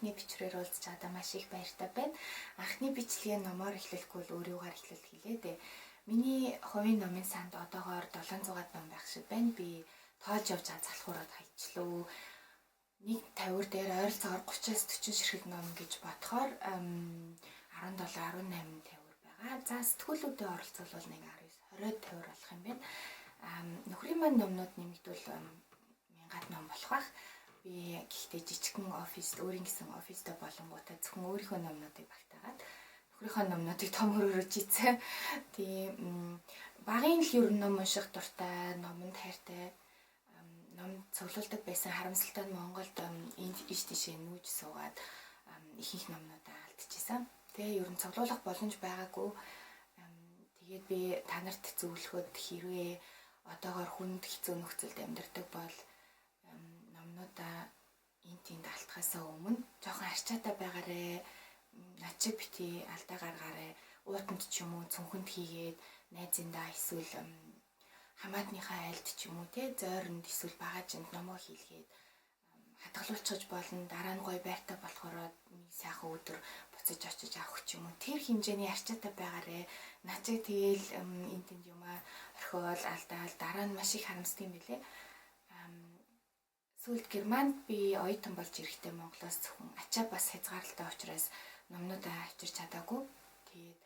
анхны бичвэрээр уулзч чадаа маш их баяртай байна. Анхны бичлэгээ номоор эхлэхгүй бол өөрийгөө эхлэл хэлээ дээ. Миний хувийн номын санд одоогоор 700 ном байх шиг байна. Би тоож явж залхуураад хайчлаа. Нэг тавир дээр ойролцоогоор 30-40 ширхэг ном гэж бодохоор 17 18 тавир байгаа. За сэтгүүлүүдэд оролцвол нэг 19 20 тавир болох юм байна. Нөхрийн маань номнууд нэмэгдвэл мянгат ном болох бах. Би гэхдээ жижигхэн оффист өөрийн гэсэн оффистай болонгуудаа зөвхөн өөрийнхөө номнуудыг багтаагаад нөхрийнхөө номнуудыг том хөрөөрөж ийцээ. Тэгээ багын л ер нь ном унших дуртай, номонд хайртай, ном цуглуулдаг байсан харамсалтай нь Монголд ийш тийшээ нүүж суугаад ихэнх номнуудаа алдчихсан. Тэгээ ер нь цуглуулах боломж байгаагүй. Тэгээд би та нарт зөвлөхөд хэрвээ одоогоор хүнд хэцүү нөхцөлд амьдардаг бол номнуудаа энтинд алтхаасаа өмнө жоохон арчаатай байгаарэ, над чиг бити алдаа гаргаарэ, уутанд ч юм уу цүнхэнд хийгээд найзындаа эсвэл хамаатныхаа айлд ч юм уу те зойронд эсвэл багажинд номоо хийлгээд хадгалуулчихж болно. Дараа нь гоё байртай болохоор нэг сайхан өдөр буцаж очиж авах ч юм уу. Тэр хэмжээний арчаатай байгаарэ. Над чиг тэгээл энтинд юмаа орхиол алдаал дараа нь маш их харамсдаг юм билэ. Сүүлд Германд би оюутан болж ирэхдээ Монголоос зөвхөн ачаа бас хязгаарлалтай учраас номнуудаа авчирч чадаагүй. Тэгээд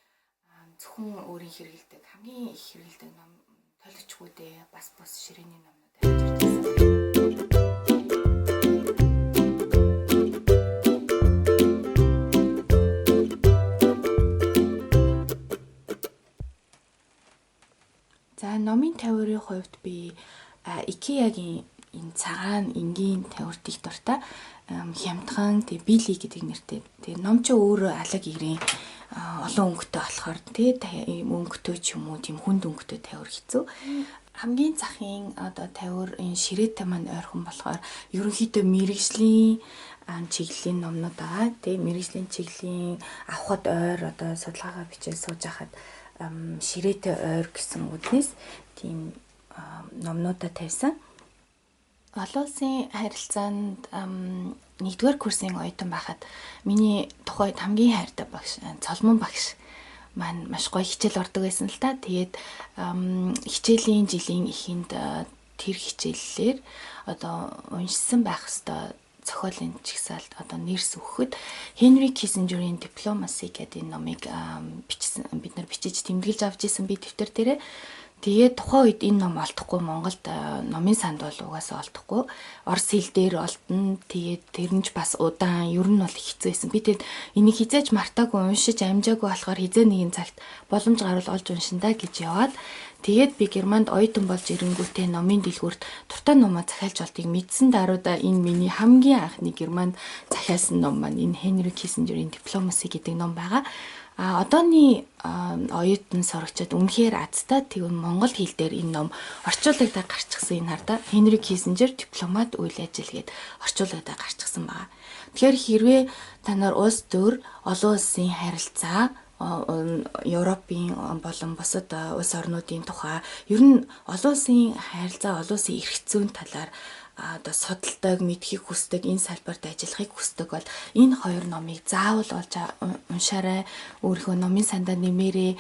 зөвхөн өөрийн хэрэгэлдэг хамгийн их хэрэгэлдэг ном толгочгүүдээ бас бус ширээний номнуудаа авчирч байсан. За номын тавирын хувьд би IKEA-гийн энэ цагаан энгийн тавирт их дуртай. Хямдхан тэг били гэдэг нэртэй. Тэг ном ч өөрөө алаг ирийн олон өнгөтэй болохоор тэг өнгөтэй ч юм уу тийм хүнд өнгөтэй тавир хэцүү. Хамгийн захын одоо тавир энэ ширээтэй маань ойрхон болохоор ерөнхийдөө мэрэгжлийн чиглэлийн номнууд байгаа. Тэг мэрэгжлийн чиглэлийн авахд ойр одоо судалгаагаа бичиж сууж хахад ширээтэй ойр гэсэн үгнээс тийм номнуудаа тавьсан. Олон улсын харилцаанд 1-р курсын оюутан байхад миний тухайд хамгийн хайртай багш Цолмон багш маань маш гоё хичээл ордог байсан л та. Тэгээд хичээлийн жилийн эхэнд тэр хичээллэр одоо уншсан байх хэвээр зохиолын чагсаалт одоо нэрс өгөхөд Henry Kissinger-ийн Diplomacy гэдэг номыг бид нар бичиж тэмдэглэж авч исэн би дэвтэр дээрээ. Тэгээд тухайн үед энэ ном олдохгүй Монголд номын санд бол угаасаа олдохгүй. Орос хэл дээр олдно. Тэгээд тэр нь ч бас удаан ер нь бол хэцүү байсан. Би тэгээд энийг хизээж мартаагүй уншиж амжаагүй болохоор хизээ нэгэн цагт боломж гарвал олж уншиндаа гэж яваад тэгээд би Германд оюутан болж ирэнгүүтээ номын дэлгүүрт дуртай номоо захиалж болтыг мэдсэн даруйда энэ миний хамгийн анхны Германд захиалсан ном маань энэ Henry Kissinger-ийн Diplomacy гэдэг ном байгаа. Одооны оюутан сурагчид үнэхээр азтай тэгвэл монгол хэл дээр энэ ном орчуулагдаад гарчихсан энэ хардаа Henry Kissinger дипломат үйл ажил гээд орчуулагдаад гарчихсан байгаа. Тэгэхээр хэрвээ та нар улс төр олон улсын харилцаа Европын болон бусад улс орнуудын тухай ер нь олон улсын харилцаа олон улсын эрх зүйн талаар одоо судалдаг, мэдхийг хүсдэг, энэ салбарт ажиллахыг хүсдэг бол энэ хоёр номыг заавал олж уншаарай. Өөрийнхөө номын сандаа нэмээрээ.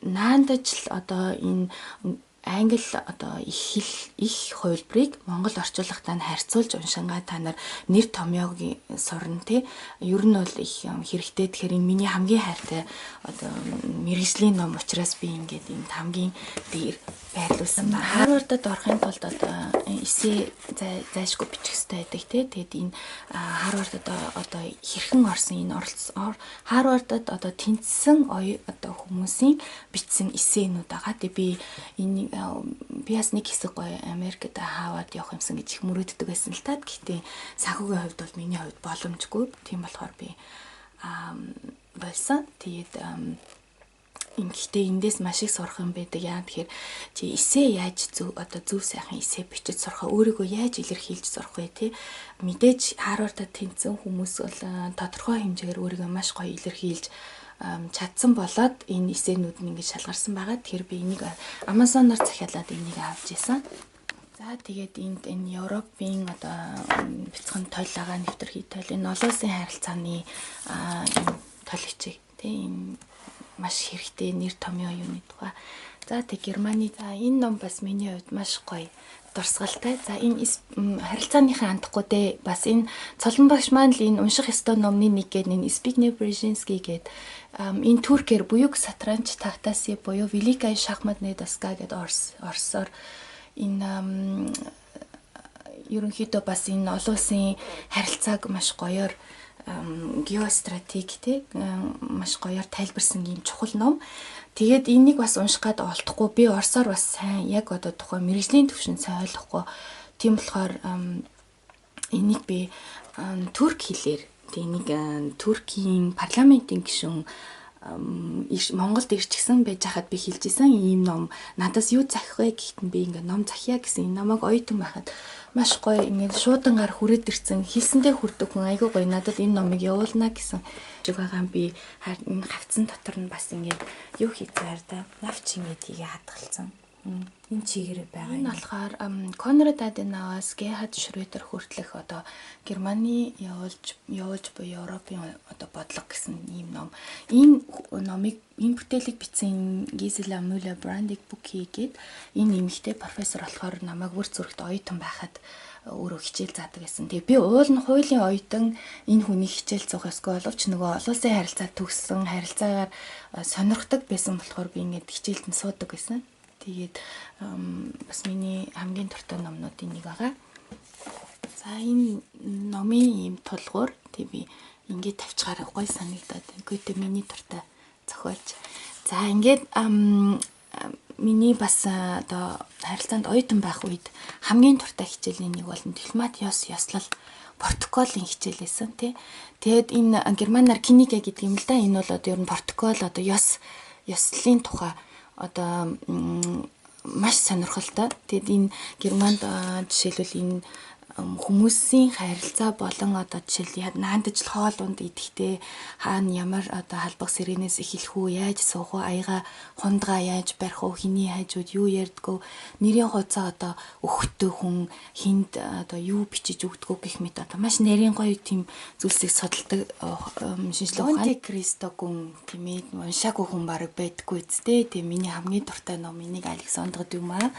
Наандаж л одоо энэ англи одоо их хувилбарыг монгол орчуулгатаа харьцуулж уншингаа та нар нэр томьёогийн сурна тий. Ер нь бол их хэрэгтэй. Тэгэхээр энэ миний хамгийн хайртай одоо мэрэгжлийн ном учраас би ингээд энэ хамгийн дээр байрлуулсан ба Харвардад орохын тулд одоо эссе зайшгүй бичих хэрэгтэй байдаг тий. Тэгээд энэ Харвардад одоо хэрхэн орсон энэ Харвардад одоо тэнцсэн одоо хүмүүсийн бичсэн эссенүүд байгаа. Тэгээд би энэ би бас нэг хэсэг гоё Америкт хаваад явах юмсан гэж их мөрөөддөг байсан л та. Гэхдээ санхүүгийн хувьд бол миний хувьд боломжгүй. Тийм болохоор би болсон. Тэгээд гэхдээ эндээс маш их сурах юм байдаг. Яа тэгэхээр чи эссе яаж зөв сайхан эссе бичиж сурах өөрийгөө яаж илэрхийлж сурах вэ те. Мэдээж Харвардад тэнцсэн хүмүүс бол тодорхой хэмжээгээр өөрийгөө маш гоё илэрхийлж чадсан болоод энэ эссенүүд нь ингэж шалгарсан байгаа. Тэгэхээр би энийг Amazon-оор захиалаад энийг авч исэн. За тэгээд энэ Европын одоо бяцхан тойл байгаа нэвтрхий тойл энэ олон улсын харилцааны энэ тойл хичээг тийм маш хэрэгтэй нэр томьёо юуны тухай. За тэг Германы за энэ ном бас миний хувьд маш гоё дурсгалтай. За энэ харилцааныхаа андахгүй дээ. Бас энэ цолон багш маань л энэ унших ёстой номны нэг гээд энэ Збигнев Брежинский гээд энэ туркээр буюуг сатранч тахтаси буюу Великая шахматная доска гээд орсоор энэ ерөнхийдөө бас энэ олон улсын харилцааг маш гоёор геостратеги те маш гоёор тайлбарсан юм чухал ном. Тэгээд энийг бас унших гад олдохгүй би орсоор бас сайн яг одоо тухайн мэрэгжлийн төвшин сайн ойлгохгүй. Тийм болохоор энийг би турк хэлээр энийг Туркийн парламентын гишүүн Монголд ирчихсэн байж хахад би хэлжсэн ийм ном надаас юу захих вэ гэхэд би ингээ ном захия гэсэн энэ намайг оюутан байхад маш гоё ингээд шуудангаар хүрээд ирсэн хэлсэндээ хүрдэг хүн айгүй гоё надад энэ номыг явуулна гэсэн шиг байгаа би энэ хавцсан дотор нь бас ингээд юу хийцээр да навч ингээд тийг хадгалсан энэ чигээр байгаа. Энэ болохоор Конрад Аденауэс, Герхард Шрёдер хүртэлх одоо Германы явуулж буй Европын одоо бодлого гэсэн ийм ном. Энэ номыг энэ бүтээлийг бичсэн Гизела Мюллер Брандик Буки гээд энэ эмэгтэй профессор болохоор намайг үр зүрхт оюутан байхад өөрөө хичээл заадаг гэсэн. Тэгээ би уул нь хуулийн оюутан энэ хүний хичээл зоох ёсгүй боловч нөгөө олон улсын харилцаа төгссөн харилцаагаар сонирхдаг байсан болохоор би ингээд хичээлд нь суудаг гэсэн. Тэгээд бас миний хамгийн дуртай номнуудын нэг байгаа. За энэ номын юм тулгуур тий би ингээд тавьчихаар гой санагдаад байна. Гэхдээ миний дуртай зохиолч. За ингээд миний бас одоо харилцаанд оюутан байх үед хамгийн дуртай хичээлийн нэг бол дипломат ёслол протоколын хичээл байсан тий. Тэгээд энэ германаар кинике гэдэг юм л да. Энэ бол одоо ер нь протокол одоо ёслолын тухай одоо маш сонирхолтой. Тэгэд энэ Германд жишээлбэл энэ хүмүүсийн харилцаа болон одоо жишээл наандаж хоол унд идэхдээ хаана ямар одоо халбах сэрэнээс эхэлэх үү, яаж суух уу, аяга хундгаа яаж барих уу, хиний хайжууд юу ярьдгөө, нэрийн хуудасаа одоо өгөхтэй хүн хинд одоо юу бичиж өгдгөө гэх мэт одоо маш нарийн гоё тийм зүйлсийг судалдаг шинжилгээ ухаан. Монте Кристо гүн тиймээ уншаагүй хүн бараг байдаггүй зү. Тэгээ миний хамгийн дуртай ном энийг Александр Дюма.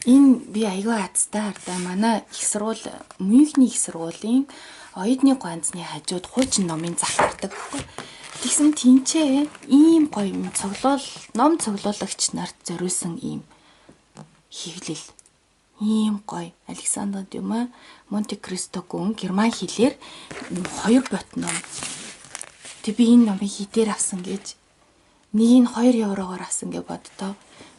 Энэ би аягаа хацтай хардаа манай их сургууль Мюнхний их сургуулийн оюутны ганцны хажууд хуучин номын зах гардаг байхгүй. Тэгсэн тэнцээ ийм гоё ном цуглуулагч нарт зориулсан ийм хэвлэл. Ийм гоё Александр Дюма Монте Кристо гүн герман хэлээр 2 бот ном. Тэг би энэ номыг хідээр авсан гэж нэг нь 2 еврогоор авсан гэж боддоо.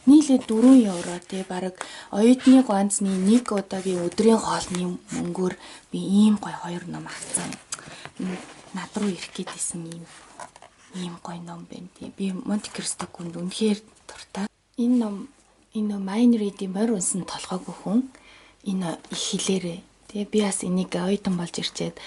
Нийлээ 4 евро тий бараг оюутны ганцны нэг удаагийн өдрийн хоолны мөнгөөр би ийм гоё 2 ном авсан. Над руу ирэх гээдсэн ийм гоё ном байна тий. Би Монте Кристо гүнд үнэхээр дуртай. Энэ Mind Reading морь унсан толгойг хүн энэ их хэлээрээ. Тэгээ би бас энийг оюутан болж ирчээд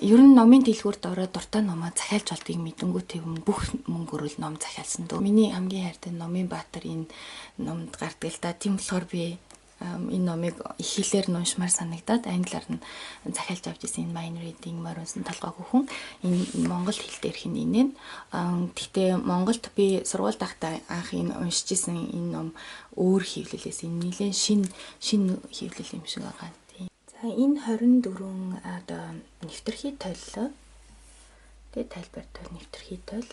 ер нь номын дэлгүүрт ороод дуртай номоо захиалж болдгийг мэдэнгүү тэгвэл бүх мөнгөөрөө ном захиалсан дөө. Миний хамгийн хайртай номын баатар энэ номд гардаг л да. Тийм болохоор би энэ номыг их хэлээр уншмаар санагдаад англиар нь захиалж авч ирсэн энэ Mind Reading морь унсан толгойг хүн энэ монгол хэл дээрх нь инээ. Гэхдээ Монголд би сургуульд байхдаа анх энэ уншиж исэн энэ ном өөр хэвлэлээс энэ нэлээд шин хэвлэл юм шиг байгаа. Энэ 24 одоо нэвтрхий тойллоо. Тэгээ тайлбартай нэвтрхий тойл.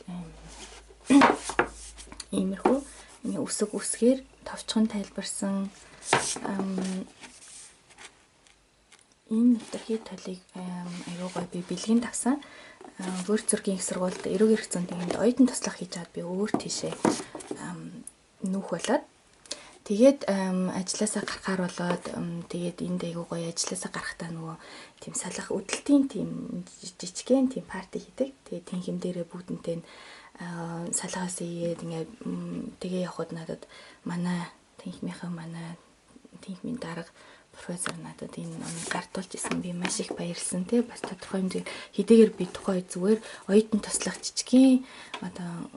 Иймэрхүү ингээ үсгээр товчхон тайлбарсан энэ нэвтрхий тойлыг аюу гой би бэлгийн тавсан. Өөр зургийн их сургуульд эрүүг хэрэгцээнд тэнд оюутан туслах хийж чад би өөр тийшээ нүүх болоод тэгээд ажилласаа гарахаар болоод тэгээд энд айгуу гоё ажилласаа гарахтаа нөгөө тийм салах өдөлтийн тийм жижигхэн тийм парти хийдэг. Тэгээд тэнхим дээрээ бүгдэнтэй салгаас ийгээд ингээд тэгээ явхад надад манай тэнхмийн дарга профессор надад энэ номыг гартуулж исэн би маш их баярлсан тий. Бас тодорхой хэмжээ хэдийгээр би тухай зүгээр оюутан туслах жижигхэн одоо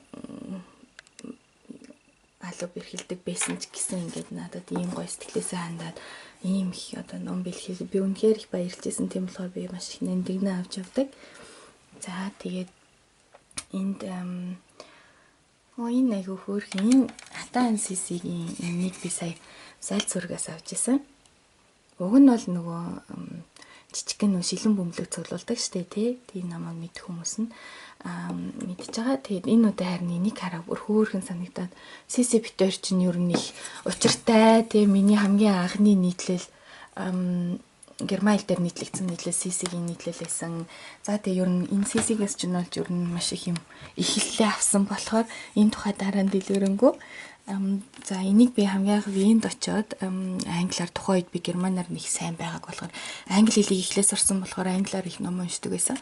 халуун бэрхэлдэг байсан ч гэсэн ингээд надад ийм гоё сэтгэлээсээ хандаад ийм их одоо ном бэлхийг би үнэхээр их баярлжсэн. Тийм болохоор би маш их нэмдэгнээ авч явдаг. За тэгээд энд энэ айгу хөөрхөн энэ хатан сисигийн энийг би сая саль зургаас авч исэн. Уг нь бол нөгөө жижигхэн нөө шилэн бөмбөлөг цуглуулдаг штэ тий. Тийм намайг мэдэх хүмүүс нь мэдж байгаа. Тэгээд энэ удаа харин энийг хараа бүр хөөрхөн санагдаад сиси битээр чинь ер нь их учиртай тий. Миний хамгийн анхны нийтлэл Герман хэл дээр нийтлэгдсэн нийтлэл сисигийн нийтлэл байсан. За тэгээ ер нь энэ сисигээс ч нь болж ер нь маш их юм ихэллээ авсан болохоор энэ тухай дараа нь дэлгэрэнгүй. За энийг би хамгийн анх Венд очиод англиар тухайн үед би германаар нэг сайн байгааг болохоор англи хэлийг эхлээ сурсан болохоор англиар их ном уншдаг байсан.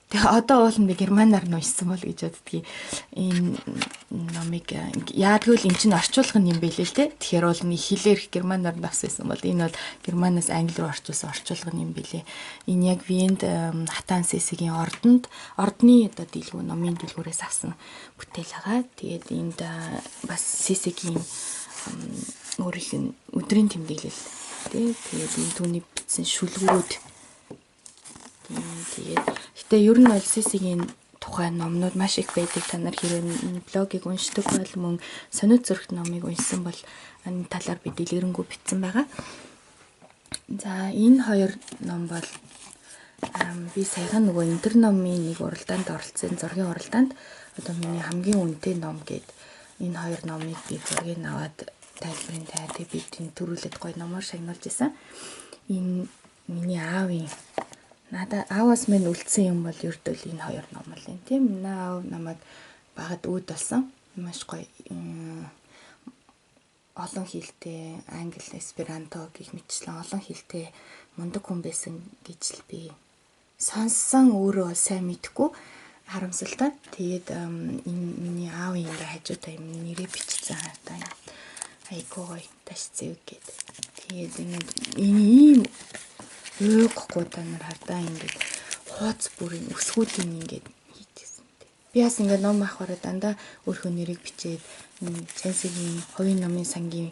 Тэгээ одоо бол би германаар нь уншсан бол гэж боддгийг энэ номыг яадгүй л эн чинь орчуулга юм бэлээ л те. Тэгэхээр бол нэг хэлээр германаар нь авсан бол энэ бол германаас англи руу орчуулсан орчуулга юм бэлээ. Энэ яг Венд хатан сисигийн ордны одоо дэлгүүр номын дэлгүүрээс авсан бүтээл байгаа. Тэгээд энд бас сисигийн өөрийнх нь өдрийн тэмдэглэл тий. Тэгээд энэ түүний бичсэн шүлгүүд тэгээд гэтээ ер нь бол сисигийн тухай номнууд маш их байдаг. Та нар хэрэг блогийг уншдаг бол мөн сониуд зурагт номыг уншсан бол энэ талаар би дэлгэрэнгүй бичсэн байгаа. За энэ хоёр ном бол би саяхан нөгөө интерномын нэг уралдаанд оролцсон зургийн уралдаанд одоо миний хамгийн үнэтэй ном гэд энэ хоёр номыг би зургийг аваад тайлбарын тэгээ би тийм төрүүлээд гоё номоор шагнуулж исэн. Энэ миний аавын надад ааваас минь үлдсэн юм бол ердөө энэ хоёр ном л юм тийм. Аав намайг багад үүд болсон. Маш гоё олон хэлтэй англи, эсперанто гэх мэтчлэн олон хэлтэй мундаг хүн байсан гэж л би сонссон. Өөрөө сайн мэдгүй харамсалтай. Тэгээд энэ миний аавын ингээ хажуудаа юм нэрээ бичсэн хатаа юм. Айгуу гоё ташцээ гээд. Тэгээд ийм өөхгүй та нар хардаа ингээд хооц бүрийн өсгүүдийн ингээд хийжсэн. Би бас ингээд ном авахаараа дандаа өөрхөн нэрийг бичээд Чансигийн хувийн номын сангийн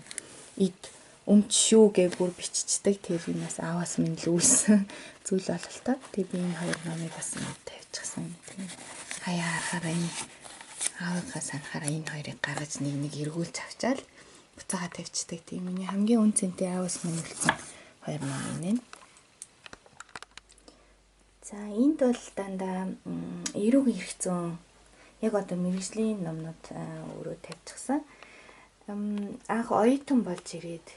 эд өмч шүү гэж бүр биччихдэг. Тэр юмас ааваас минь л үлсэн зүйл бол та. Тэгээ би энэ хоёр номыг бас тавьчихсан. Хаяа харахаараа энэ аавынхаа санахаараа энэ хоёрыг гаргаж нэг эргүүлж авчаал буцаага тавьчихдаг. Тийм миний хамгийн үнцэнтэй ааваас минь үлсэн хоёр ном юм. За энд бол дандаа эрүүг ирэх зүүн яг одоо мэргэжлийн номнууд өөрөө тавьчихсан. Анх оюутан болж ирээд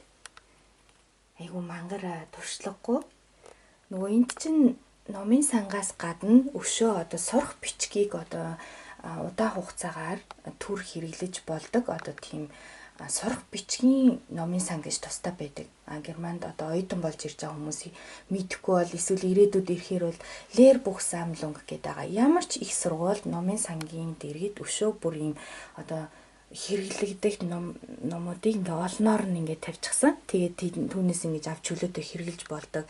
айгу мангар туршлагагүй. Нөгөө энд чинь номын сангаас гадна өшөө одоо сурах бичгийг одоо удаан хугацаагаар төр хэрэглэж болдог. Одоо тийм сурах бичгийн номын сан гэж тустай байдаг. Германд одоо оюутан болж ирж байгаа хүмүүсийг мэдхгүй бол эсвэл ирээдүйд ирэхээр бол Lehrbuch Sammlung гэдэг байгаа. Ямар ч их сургууль номын сангийн дэргэд өшөө бүр юм одоо хэрэглэгдэх номуудыг ингээ олноор нь ингээ тавьчихсан. Тэгээд түүнээс ингээ авч чөлөөтэй хэрэглэж болдог.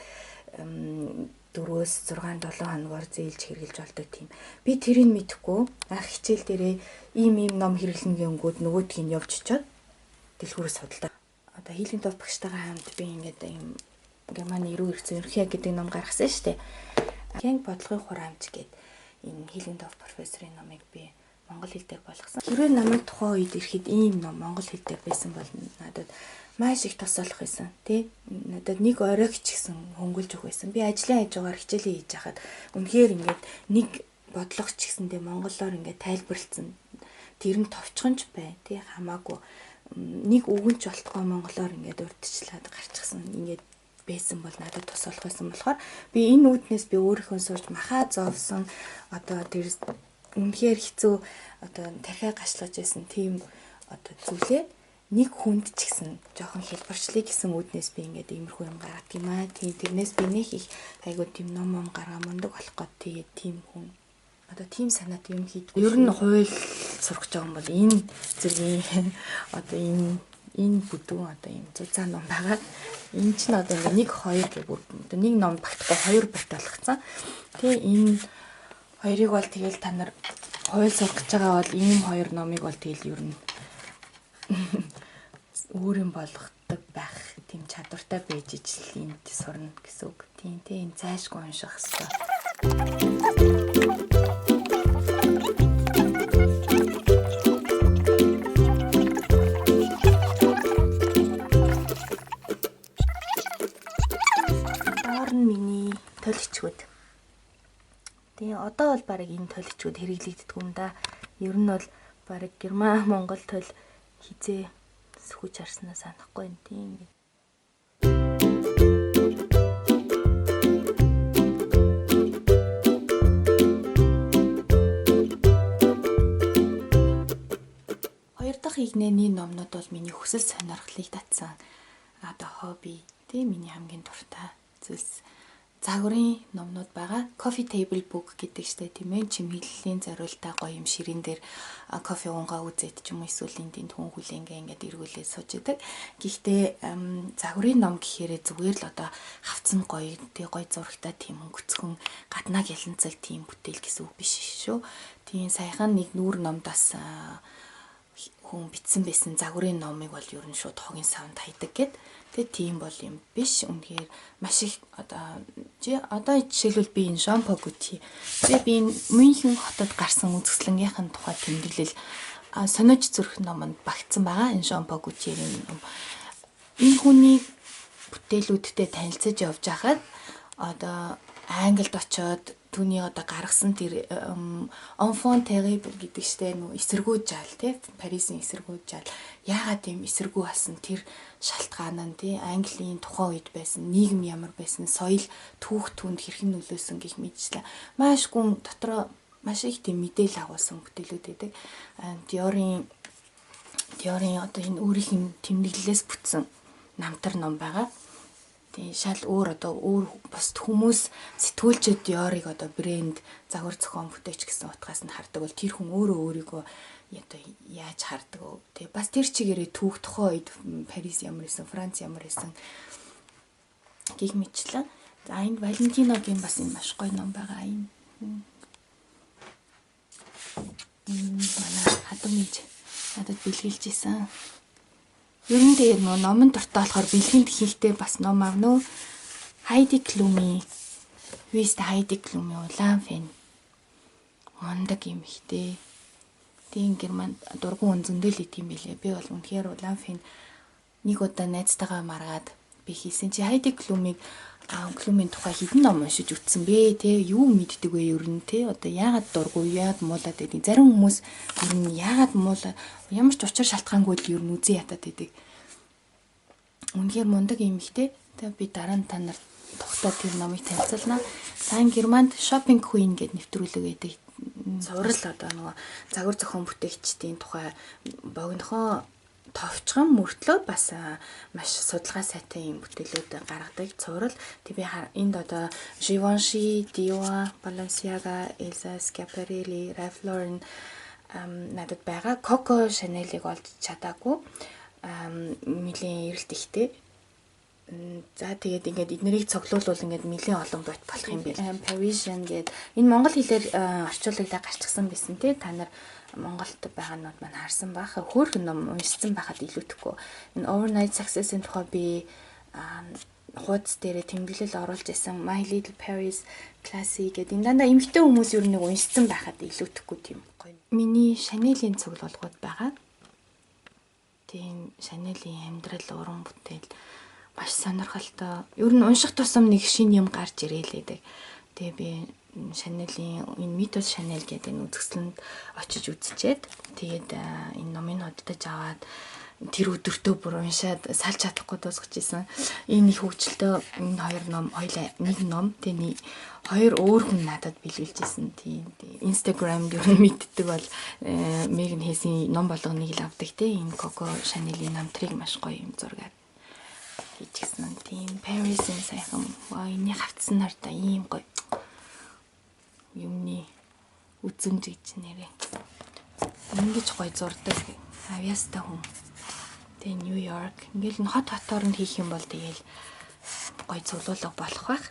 4-6 7 хоногор зээлж хэрэглэж болдог тийм. Би тэрийг мэдэхгүй. Анх хичээл дээрээ ийм ном хэрэглэнэ гэнгүүт нөгөөдг нь явж очиод дэлгүүрээс судалдаг. Одоо хийлийн тов багштайгаа хамт би ингээд юм Германы эрүү ирсэн ерхий гэдэг ном гаргасан шүү дээ. Хянг бодлогын хураамж гэдэг энэ хийлийн тов профессорын номыг би монгол хэл дээр болгосон. Хэрвээ намайг тухайн үед ирэхэд ийм ном монгол хэл дээр байсан бол надад маш их тосолох байсан тий. Надад нэг оройч гэсэн хөнгөлж өгөх байсан. Би ажлын хажуугаар хичээлээ хийж хахад үнэхээр ингээд нэг бодлого ч гэсэндээ монголоор ингээд тайлбарлалцсан. Тэр нь товчхонч бай тий хамаагүй нэг үгэнч болтгоо монголоор ингээд урдчлаад гарчихсан ингээд байсан бол надад тосолох байсан болохоор би энэ үүднээс би өөрийнхөө сурж махаа зовсон одоо тэр үнэхээр хэцүү одоо тархиа гашлаж байсан тийм одоо зүйлээ нэг хүнд ч гэсэн жоохон хэлбэрчлэе гэсэн үүднээс би ингээд иймэрхүү юм гаргад юм аа. Тэрнээс би нэг их айгуу тийм ном гаргаа мундаг болох гээд тэгээд тийм хүн одоо тийм санаатай юм хийдэг. Ер нь хууль сурах гэж байгаа юм бол энэ зэргийн одоо энэ бүдүүн одоо юм зузаан ном байгаа. Энэ ч нь одоо ингээ 1 2 гэх бүр одоо нэг ном багтахгүй 2 бат болгоцсон. Тэгээ энэ хоёрыг бол тэгэл та нар хууль сурах гэж байгаа бол ийм 2 номыг бол тэгэл ер нь өөрийн болгодог байх тийм чадвартай байж ижил энд сурна гэсэн үг. Тийм тий энэ зайшгүй унших хэрэгтэй. Доор нь миний төлөвчгүүд. Тэгээ одоо бол баг энэ төлөвчгүүд хэрэглэгддэг юм да. Ер нь бол баг Герман Монгол төл хизээ сүхэж харснаа санахгүй юм тийм. Хоёр дахь игнэний номнууд бол миний хүсэл сонирхлыг татсан одоо хобби тийм миний хамгийн дуртай зүйлс. Загварын номнууд байгаа. Coffee table book гэдэг штэ тийм ээ. Чимэглэлийн зориултаа гоё юм ширээн дээр кофе уунгаа үзээд ч юм уу эсвэл энд хүн хүлэнгээ ингээд эргүүлээд сууж идэг. Гэхдээ загварын ном гэхээрээ зүгээр л одоо хавцсан гоё тий гоё зурагтай тийм өнгөцхөн гаднаа гяланцаг тийм бүтээл гэсэн үг биш шүү. Тийм саяхан нэг нүүр номдаас хүн бичсэн байсан загварын номыг бол ер нь шууд хогийн савнд хайдаг гэд. Тэгээ тийм бол юм биш. Үнэхээр маш их одоо жишээлбэл би энэ Жан Пол Готье. Тэгээ би энэ Мюнхен хотод гарсан үзэсгэлэнгийнхэн тухай тэмдэглэл сониож зүрх номонд багтсан байгаа. Энэ Жан Пол Готьегийн ном. Энэ хүний бүтээлүүдтэй танилцаж явж байхад одоо Англид очоод түүний одоо гаргасан тэр enfant terrible гэдэг штэ нөө эсэргүү жаал тий Парисын эсэргүү жаал яагаад тийм эсэргүү болсон тэр шалтгаан нь тий Английн тухайн үед байсан нийгэм ямар байсан соёл түүх түнд хэрхэн нөлөөсөн гэх мэтчлээ маш гүн дотроо маш их тийм мэдээлэл агуулсан бүтээлүүд байдаг. Диорийн одоо энэ өөрийнх нь тэмдэглэлээс бүтсэн намтар ном байгаа. Шал өөр бус хүмүүс сэтгүүлчид Диорыг одоо брэнд загвар зохион бүтээч гэсэн утгаас нь хардаг бол тэр хүн өөрийгөө одоо яаж хардаг вэ? Тэгээ бас тэр чигээрээ түүх тухайн үед Парис ямар байсан, Франц ямар байсан гэх мэтчлэн. За энд Валентиногийн бас энэ маш гоё ном байгаа юм. Манай хадам ийж надад бэлгэлж исэн. Ер нь дээр номон дуртай болохоор бэлгэнд хийхдээ бас ном авна уу? Хайди Клумын Вист Хайди Клумын улаан фэн. Мондаг юм ихтэй. Тийм Германд дургуун зөндөл ит юм билээ. Би бол үнэхээр улаан фэн нэг удаа найзтайгаа маргаад би хийсэн чи Хайди Клумын тухай хэдэн ном уншиж үтсэн бэ те юу мэддэг вэ ер нь те одоо яагаад дургуй яагаад муулаад байдгийг зарим хүмүүс ер нь яагаад муулаа ямар ч учир шалтгаангүй л ер нь үзэн ятаад байдаг. Үнэхээр мундаг юм ихтэй. Тэгээ би дараа нь та нарт тогтоод тэр номыг танилцуулнаа. Сайн Германд Shopping Queen гэд нэвтрүүлэг байдаг. Цуврал одоо нөгөө загвар зохион бүтээгчдийн тухай богинохоо товчхон мөртлөө бас маш судалгаа сайтай юм бүтээлүүд гаргадаг цуврал. Тэг би энд одоо Givenchy, Dior, Balenciaga, Elsa Schiaparelli, Ralph Lauren надад байгаа. Coco Chanel-ыг олж чадаагүй. Нэлийн эрэлт ихтэй. За тэгээд ингээд эднэрийг цуглуулвал ингээд нэлийн олон бот болох юм бэ. Parisian гэдэг энэ монгол хэлээр орчуулагдаа гарчихсан байсан тий. Та нар Монголд байгаанууд маань харсан баха хөөрхөн ном уншсан байхад илүүтэхгүй. Энэ Overnight Success-ийн тухай би хуудас дээрээ тэмдэглэл оруулж исэн My Little Paris Classic гэдэг энэ дандаа эмэгтэй хүмүүс юу нэг уншсан байхад илүүтэхгүй тийм гоё. Миний Chanel-ийн цуглуулгууд байгаа. Тийм Chanel-ийн амьдрал уран бүтээл маш сонирхолтой. Ер нь унших тусам нэг шинэ юм гарч ирээлээдэг. Тэгээ би Chanel-ийн энэ Mythos Chanel гэдэг энэ үзэсгэлэнд очиж үзчихэд тэгээд энэ номыг hodдож аваад тэр өдөртөө бүр уншаад салж чадахгүй дуусгаж исэн. Энэ их хөвгчлөлтөө энэ хоёр ном хоёлаа нэг ном тэгээ хоёр өөр хүн надад бэлгэлж исэн. Тийм Instagram дээр мэддэг бол Megan Hesse-ийн ном болгоныг л авдаг те. Энэ Coco Chanel-ийн намтрыг маш гоё юм зургаад хийчихсэн. Тийм Paris-ийн сайхан энэ хавцсан нартай ийм гоё юмны үзэн гэж нэрээ. Ингэж гоё зурдаг авьяастай хүн. Тэгээ Нью-Йорк ингээл н хотоор нь хийх юм бол тэгээл гоё цуглуулга болох байх.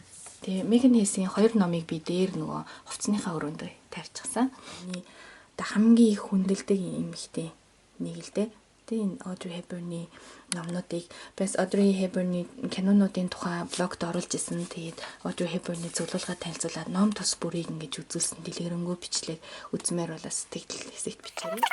Тэгээ Megan Hesse-ийн хоёр номыг би дээр нөгөө хувцсныхаа өрөөнд тавьчихсан. Миний хамгийн их хүндэлдэг юм ихтэй нэг л дээ. Тийм Audrey Hepburn-ы номнуудыг бас Audrey Hepburn-ы кинонуудын тухай блогт оруулж исэн. Тэгээд Audrey Hepburn-ы зөвлөлгөө танилцуулаад ном тус бүрийг ингэж үзүүлсэн дэлгэрэнгүй бичлэг үзмээр болоос тэгтэл хэсэгт бичээрэй.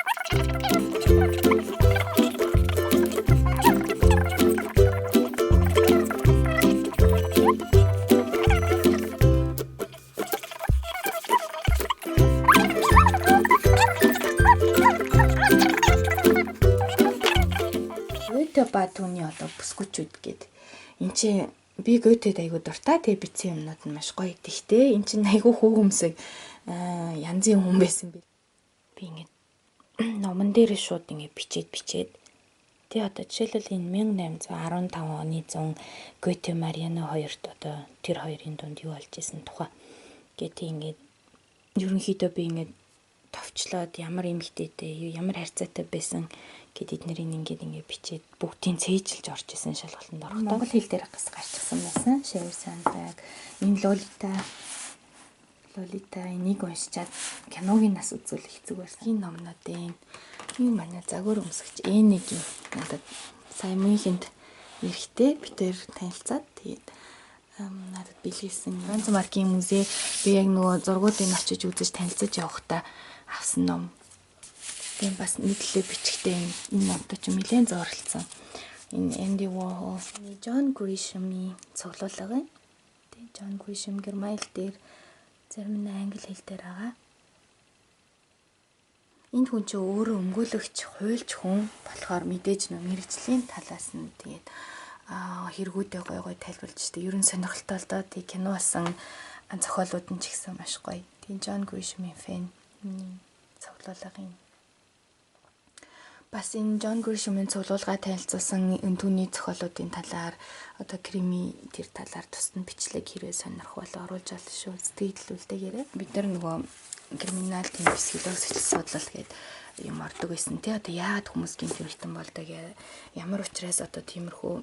Ба түүний одоо бүсгүүчүүд гээд эн чинь би Goethe-д айгуу дуртай тэгээ бичсэн юмнууд нь маш гоё. Тэгтээ эн чинь айгуу хүүхэмсэг янзын хүн байсан би. Би ингэ номон дээр шууд ингэ бичээд тэгээ одоо жишээлбэл энэ 1815 оны 100 Goethe Mariana хоёрт одоо тэр хоёрын дунд юу болж исэн тухай гэдэг ингэ ерөнхийдөө би ингэ товчлоод ямар эмэгтэйтэй ямар харьцаатай байсан гэд эднэрийн ингээд бичээд бүгдийг цээжилж орж исэн шалгалтанд орохдоо монгол хэл дээр бас гарчихсан байсан. Шавь Санддаг энэ Лолита энийг уншичаад киногийн нас үзүүлэх хэцүү байсан. Энэ номнуудын энэ манай загвар өмсгч Энийг надад сайн Мюнхенд ирэхдээ би тэр танилцаад тэгээд надад бэлгэлсэн Франц Маркийн музей би яг нөгөө зургуудыг очиж үзэж танилцаж явахдаа авсан ном. Тийм бас нийтлэлээ бичихтэй энэ номтой ч нэлээд зурлалцсан. Энэ Andy Warhol, John Grisham-ийн цуглуулга байна. Тийм John Grisham герман хэл дээр зарим нь англи хэл дээр байгаа. Энэ хүн чинь өөрөө өмгөөлөгч, хуульч хүн болохоор мэдээж мэрэгжлийн талаас нь тэгээд хэрэгүүдээ гой тайлбарлаж штэ. Ерөн сонирхолтой л доо. Тэг кино басан зохиолууд нь ч ихсэн маш гоё. Тийм John Grisham-ийн фэн цуглуулгын бас энэ John Grisham-ийн цуглуулгаа танилцуулсан түүний зохиолуудын талаар одоо крими тэр талаар тусдан бичлэг хэрэг сонирхол оруулж олно шүү. Сэтгэлдүүлдээгээрээ бид нар нөгөө криминал тийм психологи сэтгэл судлал гэдэг юм ордог байсан тий. Одоо яагаад хүмүүс гэмт хэрэгтэн болдог ямар учраас одоо тиймэрхүү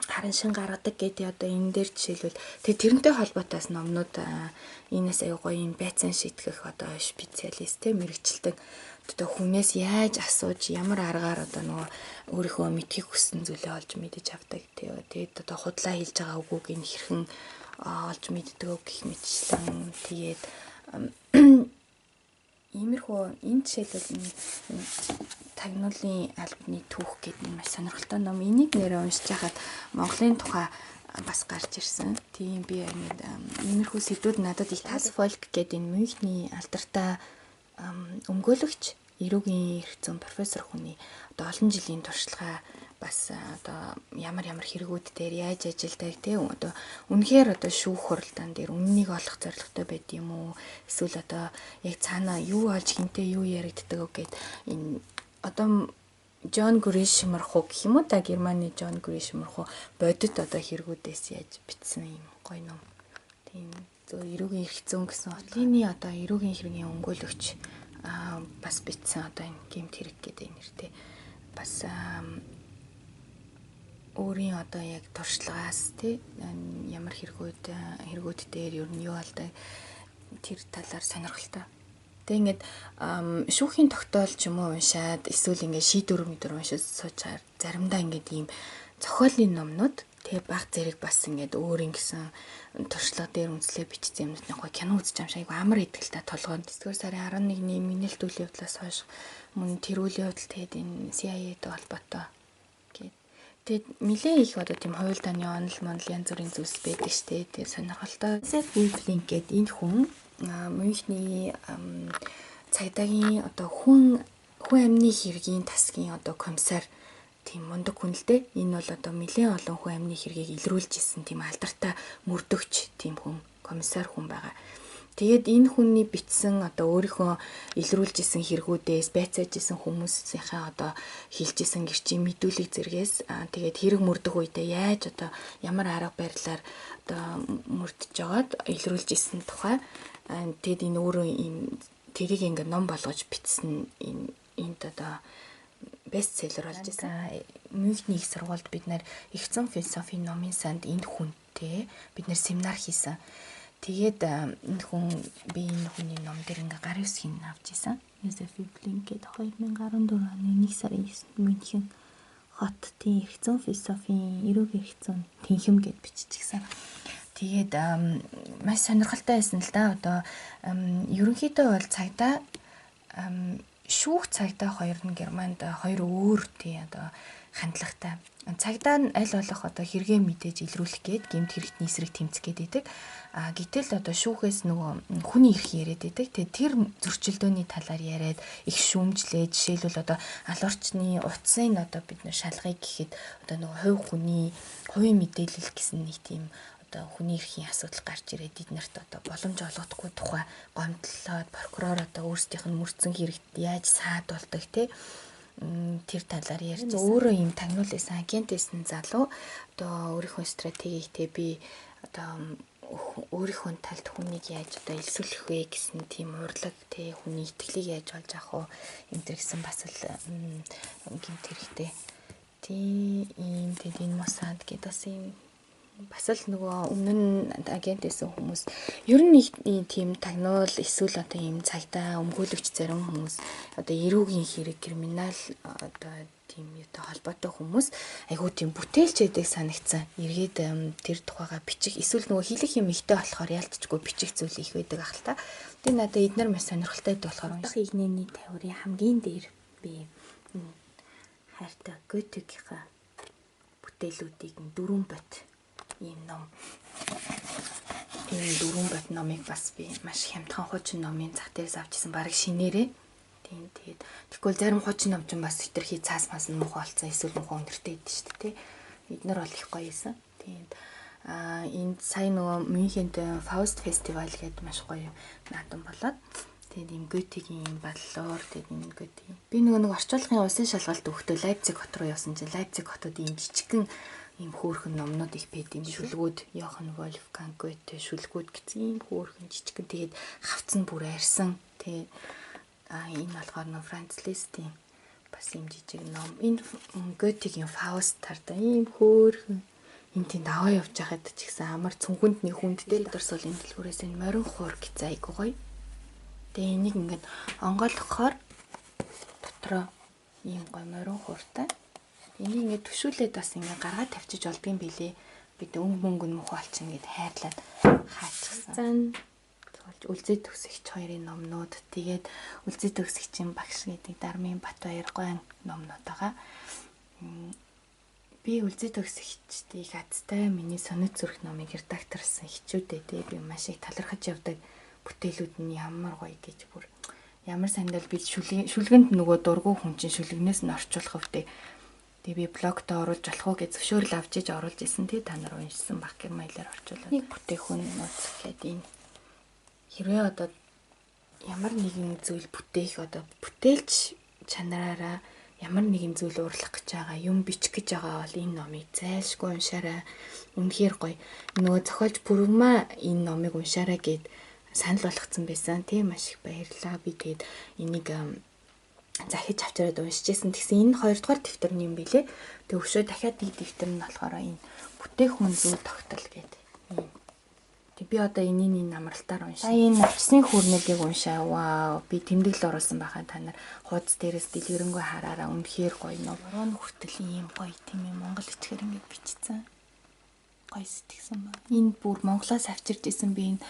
харин шин гаргадаг гэдэг одоо энэ дээр жишээлбэл тэрнтэй холбоотойс номнууд энэс аягүй гоё юм байцаан шийтгэх одоо специалист те мэрэгчлдэг одоо хүнээс яаж асууж ямар аргаар одоо нөгөө өөрийнхөө мэдхийг хүссэн зүйлээ олж мэдэж авдаг тэгээд одоо худлаа хийж байгаа үгүйг нь хэрхэн олж мэддэг гэх мэтчлэн тэгээд иймэрхүү энэ жишээлбэл тагнуулын албаны түүх гэдэг нь маш сонирхолтой ном. Энийг нэрээ уншиж хахад Монголын тухай бас гарч ирсэн. Тийм би иймэрхүү сэдвүүд надад их тас фолк гэдэг энэ Мюнхний алдартай өмгөөлөгч эрүүгийн эрх зүйн профессор хүний одоо олон жилийн туршлагаа бас одоо ямар хэрэгүүд дээр яаж ажилладаг тийм одоо үнэхээр одоо шүүх хуралдаан дээр үннийг олох зорилготой байд юм уу эсвэл одоо яг цаанаа юу олж хинтээ юу яригддаг гэд энэ одоо John Grisham руу гэх юм уу та Германы John Grisham руу бодит одоо хэрэгүүдээс яаж бичсэн юм гоё ном. Тийм эрүүгийн эрх зүйн гэсэн утганы одоо эрүүгийн хэргийн өмгөөлөгч бас бичсэн одоо энэ гэмт хэрэг гэдэг нэртэй бас өөрийн одоо яг туршлагаас тий ямар хэрэгүүд дээр ер нь юу алдаг тэр талаар сонирхолтой. Тэг ингээд шүүхийн тогтоол ч юм уу уншаад эсвэл ингээд шийдвэр уншаад суучаар заримдаа ингээд ийм зохиолын номнууд тэг баг зэрэг бас ингээд өөрийн гэсэн туршлага дээр үнслээ бичсэн юмнууд нэг кино үзэж байгаа айгу амар идэлтэй толгойд 9-р сарын 11-ний минэлт үйл явдлаас хойш мөн тэр үйл явдал тэгээд энэ CIA-тэй холбоотой тэгээд нэлээ их одоо тийм хуйлдааны онол янз бүрийн зүйлс байдаг штэ. Тэгээд сонирхолтой. Сеф Вифлинг гэдэг энэ хүн Мюнхний цагдаагийн одоо хүн амны хэргийн тасгийн одоо комиссар тийм мундаг хүн л дээ. Энэ бол одоо нэлээ олон хүн амны хэргийг илрүүлж исэн тийм алдартай мөрдөгч тийм хүн комиссар хүн байгаа. Тэгээд энэ хүний бичсэн одоо өөрийнхөө илрүүлж исэн хэрэгүүдээс байцааж исэн хүмүүсийнхээ одоо хэлж исэн гэрчийн мэдүүлэг зэргээс тэгээд хэрэг мөрдөх үедээ яаж одоо ямар арга барилаар одоо мөрдөж жагаад илрүүлж исэн тухай тэгээд энэ өөрөө ийм тэрийг ингээд ном болгож бичсэн энд одоо бестселлер болж исэн. Мюнхний их сургуульд бид нэр их зам философийн номын санд энэ хүнтэй бид нэр семинар хийсэн. Тэгээд энэ хүн би энэ хүний ном дээр ингээ гарын үсгийг авч исэн. Йозеф Блинк гэдэг 2014 оны 1 сарын 9-нд Мюнхен хотын эрх зүйн философийн эрүүг эрх зүйн тэнхэм гэд биччихсэн. Тэгээд маш сонирхолтой байсан л да. Одоо ерөнхийдөө бол цагдаа шүүх цагдаа хоёр нь Германд хоёр өөр тий одоо хандлагатай. Цагдаа нь аль болох одоо хэрэгээ мэдээж илрүүлэх гээд гэмт хэрэгтний эсрэг тэмцэх гээд байдаг. Гэтэл одоо шүүхээс нөгөө хүний эрх яриад байдаг. Тэгээд тэр зөрчилдөөний талаар яриад их шүүмжлээ. Жишээлбэл одоо алуурчны утсын одоо бид нэ шалгыг гэхэд одоо нөгөө хувийн мэдээлэл гэсэн нэг тийм одоо хүний эрхийн асуудал гарч ирээд эднэрт одоо боломж олгодохгүй тухай гомдлоод прокурор одоо өөрсдийнх нь мөрцөн хэрэгт яаж саадуулдаг те тэр талаар ярьж өөрөө юм тагнуул байсан агент байсан залуу одоо өөрийнхөө стратегитэй би одоо өөрийнхөө талд хүнийг яаж одоо илсүүлэх вэ гэсэн тийм урлаг те хүний итгэлийг яаж олж авах вэ энэ төр гэсэн бас л гэмт хэрэгтэй тийм энэ Моссад гэдэг бас юм бас л нөгөө өмнө нь агент байсан хүмүүс ер нь нэг тийм тагнуул эсвэл одоо ийм цагдаа өмгөөлөгч зарим хүмүүс одоо эрүүгийн хэрэг криминал одоо тийм одоо холбоотой хүмүүс айгуу тийм бүтээлч байдаг санагцсан эргээд тэр тухайга бичих эсвэл нөгөө хэлэх юм ихтэй болохоор ялцчгүй бичих зүйл их байдаг ах л та. Тэгээ надад эднэр маш сонирхолтой болохоор унших игнэний тавирын хамгийн дээр би хайртай Готегийнхаа бүтээлүүдийг дөрвөн бот ийм ном энэ дөрвөн бот номыг бас би маш хямдхан хуучин номын зах дээрээс авчихсан баг шинээрээ тийм тэгээд тэгвэл зарим хуучин ном ч бас хитрхи цаас мас муухай болсон эсвэл муухай өндөртэй идэв шүү дээ эднэр бол их гоё юмсан тийм энд сая нөгөө Мюнхенд Фауст фестивал гэдэг маш гоё наадам болоод тэгээд ийм Готегийн баллуур тэгээд энэ Готегийн би нөгөө орчуулгын улсын шалгалт өгөхдөө Лайпциг хот руу явсан чинь Лайпциг хотод ийм жижигхэн ийм хөөрхөн номнууд их байд юм шүлгүүд Йохан Вольфганг Гёте шүлгүүд гэсэн ийм хөөрхөн жижигхэн тэгээд хавцсан бүр арьсан тэгээд энэ болохоор нөө Франц Листийн бас ийм жижиг ном энэ Гётегийн Фауст тарда ийм хөөрхөн энэ тийм даваа явж байхад ч гэсэн амар цүнхэнд нэг хүндтэй дурсвал энэ дэлгүүрээс энэ морин хуур гэсэн айгуу гоё тэгээд энийг ингээд онгойлгохоор дотроо ийм гоё морин хууртай энийг ингээд төшүүлээд бас ингээд гаргаад тавьчих болдгийм билээ. Бид мөнгө мөхөө олчихно гэд хайрлаад хаачихсан. Үлзий төгсөгч хоёрын номнууд тэгээд үлзий төгсөгчийн багш гэдэг Дармын Батбаяр номнууд байгаа. Би үлзий төгсөгчдийг хацтай миний сонит зүрх номыг редакторсан хичүүдээ тий би маш их талархаж явдаг бүтээлүүд нь ямар гоё гэж бүр ямар сандал би шүлгэнд нөгөө дургу хүн чинь шүлгнээс нь орчуулах өвдөө тэгээ би блогт оруулж болох уу гэж зөвшөөрөл авч иж оруулж исэн тий та нар уншсан баг гэрмайлаар орчуулаад нэг бүтээгдэхүүн нууц гэдэг энэ хэрвээ одоо ямар нэгэн зүйл бүтээх одоо бүтээлч чанараараа ямар нэгэн зүйл уурлах гэж байгаа юм бичих гэж байгаа бол энэ номыг зайлшгүй уншаарай үнэхээр гоё нөгөө зохиолч Пүрвма энэ номыг уншаарай гэд санал болгоцсон байсан тий маш их баярлалаа би тэгээд энийг захиж авчираад уншижсэн. Тэгсэн энэ 2 дугаар дэвтэр нь юм билэ. Тэг өшөө дахиад нэг дэвтэр нь болохоор энэ бүтээгдэхүүн зүй тогтол гэдэг. Тэг би одоо энэний намралтаар уншаа. Энэ навчсны хүрнэлийг уншаа. Вау, би тэмдэглэл оруулсан байхаа та нар хуудас дээрээс дэлгэрэнгүй хараараа үнэхээр гоё ном хүртэл ийм гоё тийм ээ монгол ичгээр ингэж бичсэн. Гоё сэтгэсэн ба. Энд бүр монголоос авчирж исэн би энэ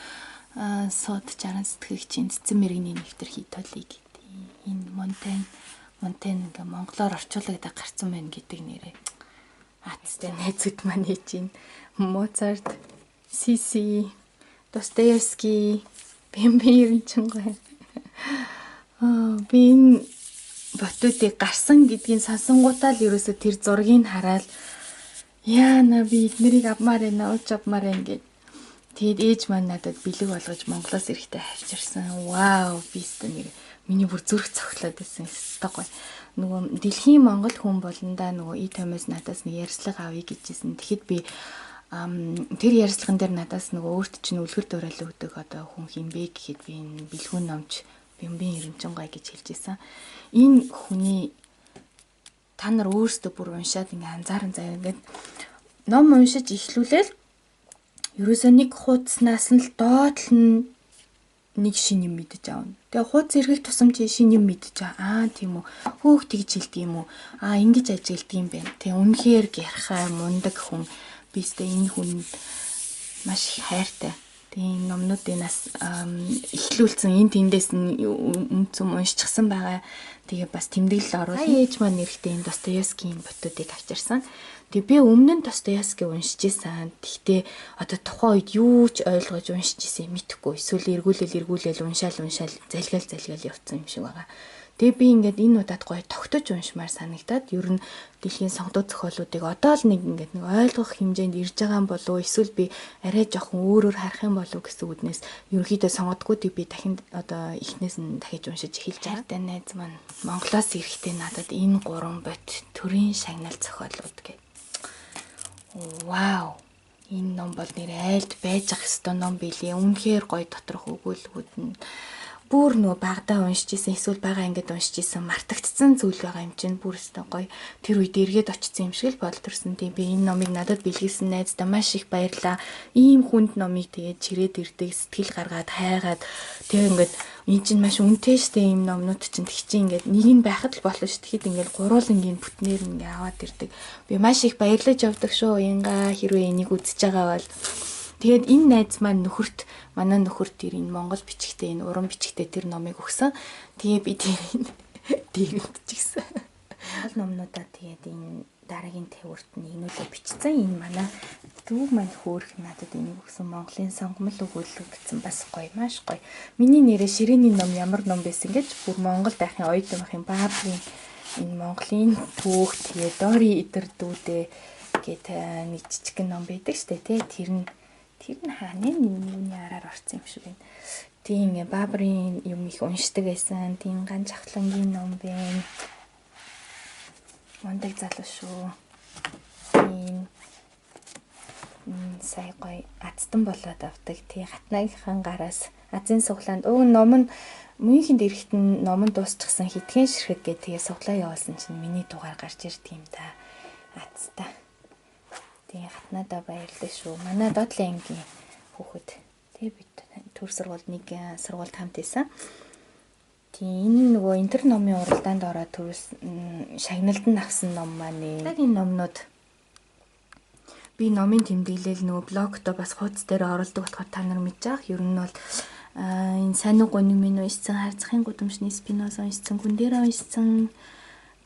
сод 60 сэтгэгчийн цэцэн мэрэгний нэвтэр хитолыг энэ Монтен ингээ монголоор орчуулагдаад гарсан байна гэдэг нэрээ. Атстай найзууд маань хийж байна. Моцарт, Сиси, Достоевский, Бэмбэр чингой. Би энэ ботуудыг гарсан гэдгийг сонсонгуудаа л ерөөсө тэр зургийг хараад яана би эднэрийг авмаар байна, ууч авмаар байна гэд. Тэгэд ээж маань надад бэлэг болгож Монголоос ирэхдээ авчирсан. Вау, би өстө миний бүр зүрх цогцлоод байсан өстой гоё. Нөгөө дэлхийн монгол хүн болондаа нөгөө и томоос надаас нэг ярьцлага авъя гэжсэн. Тэгэхэд би тэр ярьцлаган дээр надаас нөгөө өөрт чинь үлгэр дуурайл өгдөг одоо хүн хинбэ гэхэд би энэ бэлгүүн номч Бэмбэн Эренчингой гэж хэлжсэн. Энэ хүний та нар өөрсдөө бүр уншаад ингээ анзааран заяа ингээд ном уншиж эхлүүлээл ерөөсөө нэг хуудаснаас нь л доотлол нь нэг шин юм мэдэж аавна. Тэгээ хуудас эргэх тусам чи шин юм мэдэж аа тийм үү. Хөөх тэгж хэлдэг юм уу? Ингэж ажигладаг юм байна. Тэгээ үнэхээр гярхай мундаг хүн. Бистэ энэ хүн маш их хайртай. Тэгээ номнуудыг нас эхлүүлсэн энэ тэндээс үнцэн уншчихсан байгаа. Тэгээ бас тэмдэглэл оруулсан. Ээж маань эрэхтэй энэ Достоевскийн ботуудыг авчирсан. Тэгээ би өмнө нь Достоевский уншиж исэн. Гэхдээ одоо тухайн үед юу ч ойлгож уншиж исэн мэдэхгүй. Эсвэл эргүүлэл уншаал залгиал явцсан юм шиг байгаа. Тэгээ би ингээд энэ удаад гоё тогтож уншмаар санагдаад ер нь дэлхийн сонгогдсон зохиолуудыг одоо л нэг ойлгох хэмжээнд ирж байгаа юм болов уу эсвэл би арай жоохон өөрөөр харах юм болов уу гэсэн үднээс ерөнхийдөө сонгодгуудыг би дахин одоо эхнээс нь дахиж уншиж эхэлж байгаа. Найз маань Монголоос ирэхдээ надад энэ 3 бот төрийн шагнал зохиолууд гэх. Вау. Энэ ном бол нэр айлд байж ах ёстой ном билий. Үнэхээр гоё доторх өгүүлбүүд нь бүр нөгөө багадаа уншиж исэн эсвэл бага ангид уншиж исэн мартагдсан зүйл байгаа юм чинь бүр өстой гоё тэр үед эргээд очсон юм шиг л болдорсон. Тийм би энэ номыг надад бэлгэлсэн найздаа маш их баярлаа. Ийм хүнд номыг тэгээд чирээд ирдэг сэтгэл гаргаад хайгаад тэгээ ингээд энэ чинь маш үнэтэй штэ ийм номнууд чинь тэг чи ингээд нэг нь байхад л болно ш. Тэгэхэд ингээд гурвуулангийн бүтнээр ингээд аваад ирдэг. Би маш их баярлаж явдаг шүү. Ингаа хэрвээ энийг үзэж байгаа бол тэгээд энэ найз маань манай нөхөрт тэр энэ Монгол бичгтээ энэ уран бичгтээ тэр номыг өгсөн. Тэгээ би тэрийг дийгдчихсэн. Монгол номнуудаа тэгээд энэ дараагийн тавьурт нэгнүүлээ бичсэн. Энэ манай дүү маань хөөх надад энийг өгсөн Монголын сонгомл өгүүлэг гэсэн бас гоё маш гоё. Миний нэрээ Ширээний ном ямар ном байсан гэж бүр Монгол дахин оюутан ахын Баабрын энэ Монголын түүх тэгээд Дори идэр дүүдээ гэт нэг жижиг ном байдаг штэ тий Тэр нь хааны юуны араар орсон юм шиг байна. Тийм Баабрын юм их уншдаг байсан. Тийм ганц ахлангийн ном байна. Мондаг залуу шүү. Тийм сая гоё азтан болоод авдаг. Тий хатнаагийнхаа гараас азийн суглаанд ном нь Мюнхенд ирэхэд ном нь дуусчихсан хитгэн ширхэг гэх тэгээ суглаа явуулсан чинь миний дугаар гарч ирд юм да. Азтаа. Тэгээ хатнадаа баярлалаа шүү. Манай Додлын ангийн хүүхэд. Тэгээ бид төр сургуульд нэг сургуульд хамт исэн. Тэгээ энэ нөгөө интер номын уралдаанд ороод төрс шагналд нь авсан ном маань. Яг энэ номнууд би номын тэмдэглэл нөгөө блогто бас хуудас дээр оруулдаг болохоор та нар мэдж байгаа. Ер нь бол энэ сайн уу гониг минь уншсан, харцахын гудамжны Спиноза уншсан, Кундера уншсан,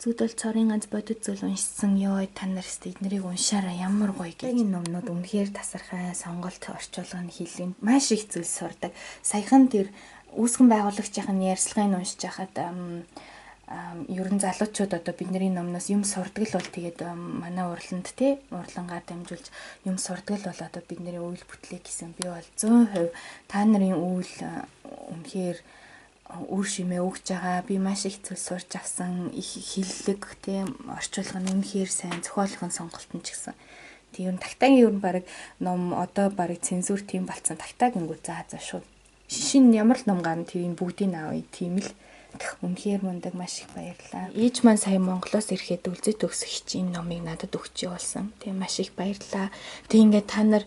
зүуд бол цорын ганц бодит зүйл уншсан. Ёо та нар эднэрийг уншаараа ямар гоё гэх. Энэ номнууд үнэхээр тасархай, сонголт орчуулгын хэллэнд маш их зүйл сурдаг. Саяхан тэр үүсгэн байгуулагчийн ярьцлагыг уншиж байхад ер нь залуучууд одоо бидний номноос юм сурдаг л бол тэгээд манай урланд тий урлагаар дамжуулж юм сурдаг л бол одоо бидний үйл бүтлээ гэсэн би бол 100% та нарын үйл үнэхээр үр шимээ өгж байгаа. Би маш их зүйл сурч авсан. Их хиллэг тийм орчуулга нь үнэхээр сайн, зохиолын сонголт нь ч гэсэн. Тийм тагтаагийн ер нь баг ном одоо баг цензур тийм болцсон. Тагтааг ингүү заа шүү. Шин ямар л ном гарна тийм бүгдийг авъя. Тийм л үнэхээр мундаг маш их баярлалаа. Ээж маань сая Монголоос ирэхэд үлзий төгсөх чинь номыг надад өгч явуулсан. Тийм маш их баярлалаа. Тэг ингээд та нар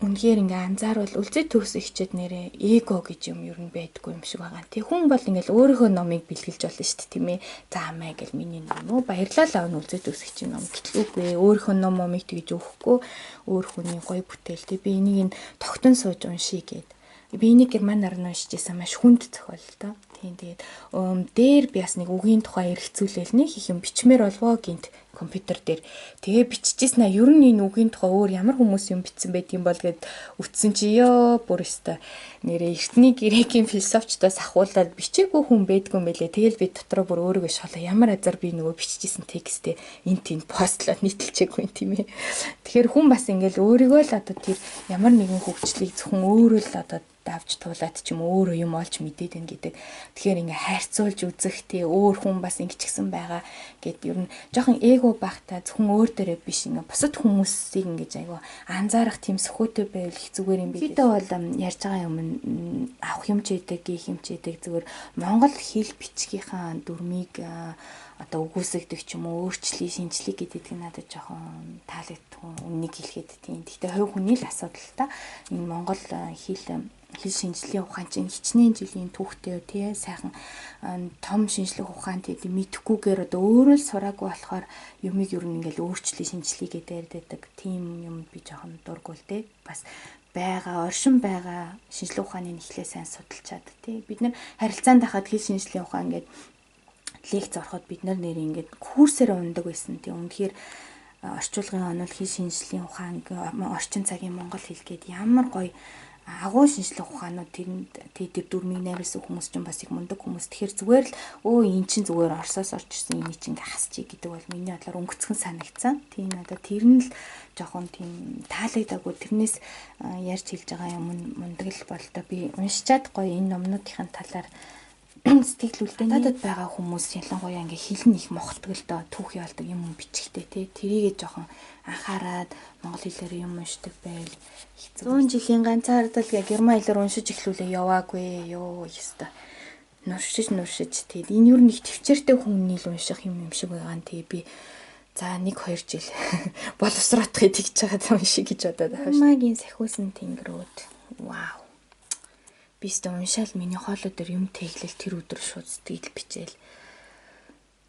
үнэхээр ингээ анзаарвал үлзий төгс ихчэд нэрээ эго гэж юм ер нь байдгүй юм шиг байгаа. Тэг хүн бол ингээл өөрийнхөө номыг бэлгэлж болно шүү дээ тийм ээ. Заамаа гэл миний ном баярлалаа авна үлзий төгс их чинь ном гэтлүүгүй өөрийнхөө номыг тэгж өгөхгүй өөр хүний гоё бүтээл. Тэг би энийг тогтон сууж уншия гэд. Би энийг германаар нь уншиж байсан маш хүнд зохиол та. Тийм тэгээд дээр би бас нэг үгийн тухай эргцүүлэл нэг их юм бичмээр болвоо гинт компьютер дээр. Тэгээ биччихсэн аа ер нь энэ үгийн тухай өөр ямар хүмүүс юм бичсэн байдгийн бол гэд үтсэн чи ёо бүр өстой нэрээ эртний грекийн философчдоос ахуулаад бичээгүй хүн байдгүй юм байлээ. Тэгэл би дотроо бүр өөрийгөө шолоо ямар азар би нөгөө биччихсэн текстээ энэ тийм постлоод нийтэлчээгүй юм тийм ээ. Тэгэхээр хүн бас ингээл өөрийгөө л одоо тэр ямар нэгэн хөгжлийг зөвхөн өөрөө л одоо давж туулаад ч юм өөрөө юм олж мэдээд байна гэдэг. Тэгэхээр ингээ хайрцуулж үзэх тий өөр хүн бас ингэчгсэн байгаа гэд ер нь жоохон эго багтаа зөвхөн өөр дээрээ биш ингээ бусад хүмүүсийг ингэж айгу анзаарах тийм сөхөөтэй байвал их зүгээр юм би. Бидээ бол ярьж байгаа юм авах юм ч идэг, гих юм ч идэг зүгээр Монгол хэл бичгийнхаа дүрмийг одоо үгүйсгдэг ч юм уу өөрчлөлий шинжлэх гэдэг надад жоохон таалагдсан үннийг хэлэхэд тийм. Гэхдээ хувь хүний л асуудал та. Энэ Монгол хэл шинжлэлийн ухаан чинь хичнээн жилийн түүхтэй тий сайхан том шинжлэх ухаан тийм мэдхгүйгээр одоо өөрөө л сураагүй болохоор юмыг ер нь ингээл өөрчлөлт шинжлэхийгээ дээрдэдэг тийм юм би жоохон дургуул тий бас байгаа оршин байгаа шинжлэх ухааны нэхлээ сайн судалж чад тий бид нар харилцаанд хахад хэл шинжлэхийн ухаан ингээд лекц ороход бид нар нэр ингээд курсээр ундаг байсан тий үнэхээр орчуулгын онол хэл шинжлэхийн ухаан орчин цагийн монгол хэл гээд ямар гоё агуу шинжлэх ухаанууд тэр дүрмийг найруулсан хүмүүс ч бас их мундаг хүмүүс. Тэгэхээр зүгээр л эн чинь зүгээр Оросоос орж ирсэн энийг чинь хасчих гэдэг бол миний бодлоор өнгөцгөн санагцсан. Тийм надад тэр нь л жоохон тийм таалагдаагүй. Тэрнээс ярьж хэлж байгаа юм мундаг л болтой. Би уншичаад гоё энэ номнуудын талаар сэтгэл үлдээ. Надад байгаа хүмүүс ялангуяа ингээ хэлн их мохтдог л доо түүх яалдаг юм бичихтэй тий. Тэрийгээ жоохон анхаарад монгол хэлээр юм уншдаг байл. 100 жилийн ганцаардал герман хэлээр уншиж эхлүүлээ яваагүй ёо ёстой. Нуршиж тэгээд энэ юу нэг төвчээртэй хүмүүний л унших юм шиг байгаа нь тэгээ би за 1-2 жил боловсроодох идэж байгаа юм шиг гэж бодоод байгаа шүү. Магийн сахиусан тэнгэрүүд. Вау. Бистэ уншаал миний хоолой дээр юм тэглэл тэр өдөр шууд сэтгэл бичээл.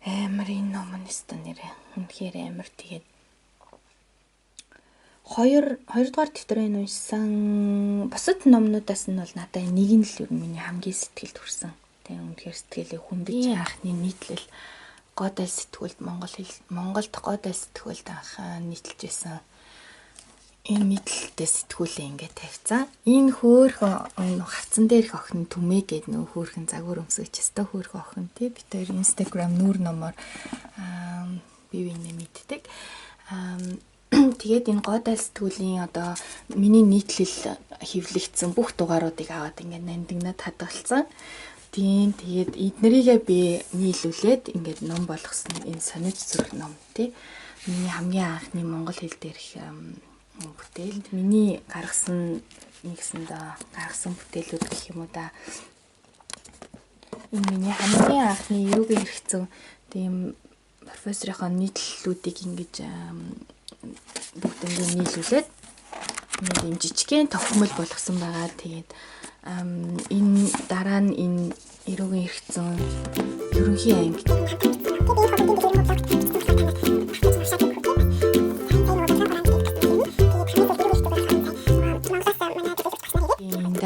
Амар энэ ном нь өстө нэрээ. Үнэхээр амар тэгээд хоёрдугаар дэвтрээ уншсан бусад номнуудаас нь бол надад нэг нь л ер нь миний хамгийн сэтгэлд хүрсэн. Тэгээ үнэхээр сэтгэлээ хүндэж анхны нийтлэл годал сэтгүүлд Монголд годал сэтгүүлд анх нийтэлж байсан. Энэ нийтлэлтэй сэтгүүлээ ингээд тавьцсан. Энэ хөөхөн хавцан дээрх охин түмээ гээд нөө хөөхөн загвар өмсөж өстой хөөхөн охин тий бид хоёр Instagram нүүр номоор бие биенээ мэддэг. Тэгээд энэ годал сэтгүүлийн одоо миний нийтлэл хэвлэгдсэн бүх дугааруудыг аваад ингээд нандинаад хадгалсан. Тийм тэгээд эднэрийгээ би нийлүүлээд ингээд ном болгосон энэ сонирч зүрх ном тий. Миний хамгийн анхны монгол хэл дээрх бүтээлд миний гаргасан бүтээлүүд гэх юм уу да. Энэ миний хамгийн анхны юугийн хэрэгцээ тийм профессорынхаа нийтлэлүүдийг ингэж бүгднийг нийлүүлээд нэг жижигхэн тохиомол болгосон байгаа. Тэгээд энэ дараа нь энэ эрүүгийн хэрэгцээ ерөнхий анги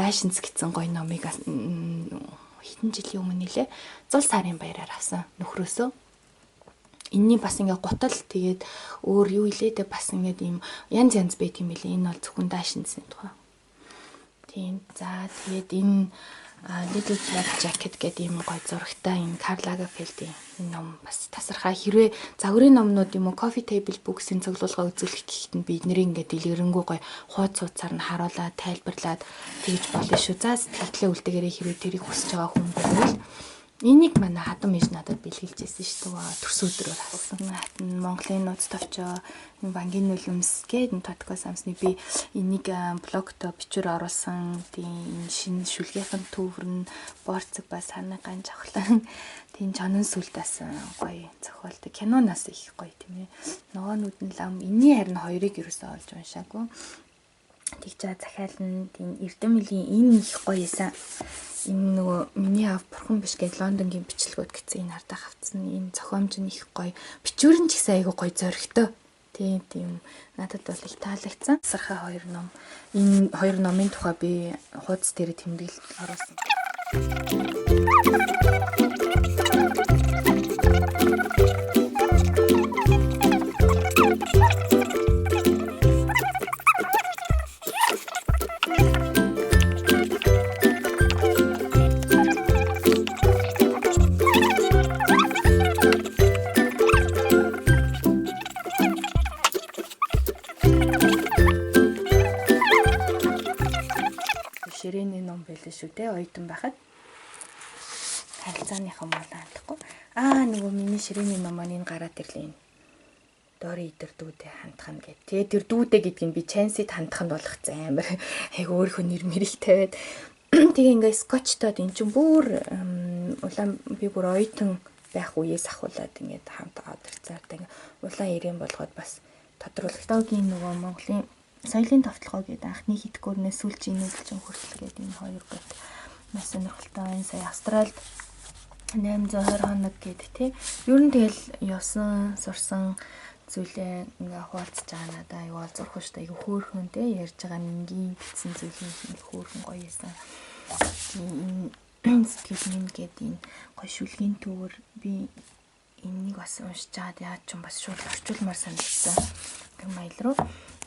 Дашинс гэсэн гоё номыг хэдэн жилийн өмнө нэлээ зул сарын баяраар авсан нөхрөөсөө. Энийний бас ингээ гутал тэгээд өөр юу илээ дэ бас ингээ ийм янз байт юм билээ. Энэ бол зөвхөн Дашинсны тухай. Тийм за тэгээд энэ Little Black Jacket гэдэг ийм гоё зурагтай энэ Карл Лагерфельдийн ном бас тасархаа хэрвээ загварын номнууд юм уу Coffee Table Books-ийн цуглуулга үзүүлэх гэхэд нь бид нэр ингээ дэлгэрэнгүй гоё хуудас цаар нь харуулад тайлбарлаад тэгж болно шүү. За сэтгэлдээ үлдээгээрээ хэрвээ тэрийг хүсэж байгаа хүн бол энийг манай хадам ээж надад бэлгэлж ирсэн шүү дээ. Төрс өдрөөр авсан. Монголын нууц товчоо, бангийн нулимс гэдэг подкаст амсны би энийг блогт бичвэр оруулсан. Тийм шинэ шүлгийнхэн төвөрн борцог ба санаагаан жавхлан тийм чонон сүлдээс гоё зохиолдог. Киноноос их гоё тийм ээ. Ногоонууд нь лам энэний харин хоёрыг ерөөсөө олж уншаагүй. Тэгж захиална тийм Эрдэмэлийн энэ их гоёсан. Энэ нөгөө миний аав бурхан биш гэж Лондонгийн бичлэгүүд гэсэн энэ хардаа хавцсан. Энэ зохиомж нь их гоё. Бичвэр нь ч гэсэн айгүй гоё зоригтой. Тийм надад бол их таалагдсан. Сархаа хоёр ном. Энэ хоёр номын тухай би хуудас дээр тэмдэглэл оруулсан. Ширээний ном байлээ шүү дээ. Оюутан байхад харилцааныхан мал хандахгүй. Нөгөө миний ширээний ном маань энэ гараад ирлээ. Дори идэр дүүдээ хандхна гэд. Тэгээ тэр дүүдээ гэдг нь би Чансид хандханд болгоцсон амар. Айгу өөрийнхөө нэр мэрийг тавиад тэгээ ингээ скотчтоод эн чинь бүр улаан би бүр оюутан байх үеэс ахуулаад ингээд хамт одорцаар тэгээ улаан ирээн болгоод бас тодруулалтын нөгөө Монголын соёлын товтлогоо гэдэг анхны хитгэрнээс сүүлчийн нүүдэлчин хүртэл гэдэг энэ хоёр бот маш сонирхолтой. Энэ сая Австралид 820 хоног гэдэг тий. Ер нь тэгэл явсан, сурсан зүйлээ ингээ хуваалцаж байгаа надаа аюу олзуурах шүү дээ. Аюу хөөрхөн тий ярьж байгаа нингийн битсэн зүйлийн нэг хөөрхөн гоё юмсан. Энэ сэтгэл минь гэдэг энэ гоё шүлгийн төвөр би энийг бас уншиж чаад яаж ч юм бас шууд орчуулмаар санагдсан. Герман хэл рүү.